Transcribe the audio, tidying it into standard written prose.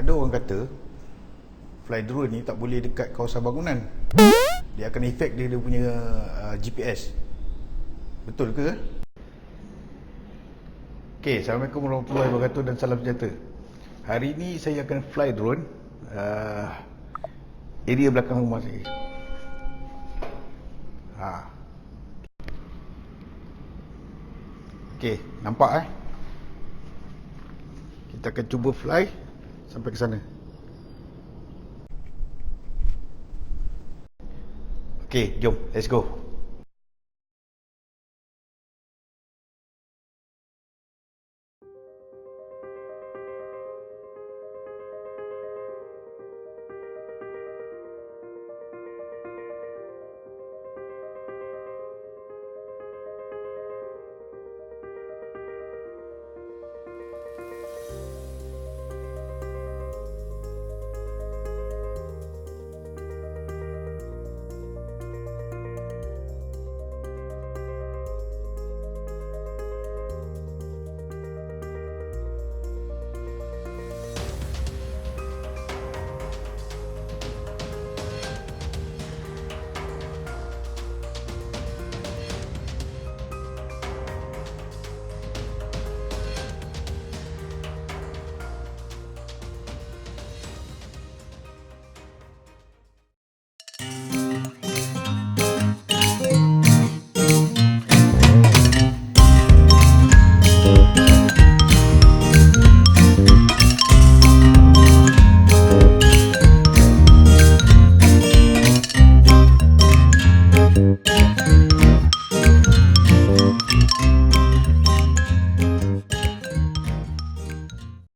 Ada orang kata fly drone ni tak boleh dekat kawasan bangunan. Dia akan efek dia punya GPS. Betul ke? Okay, Assalamualaikum warahmatullahi wabarakatuh dan salam sejahtera. Hari ni saya akan fly drone area belakang rumah saya. Okay, nampak Kita akan cuba fly sampai ke sana. Okay, jom, let's go.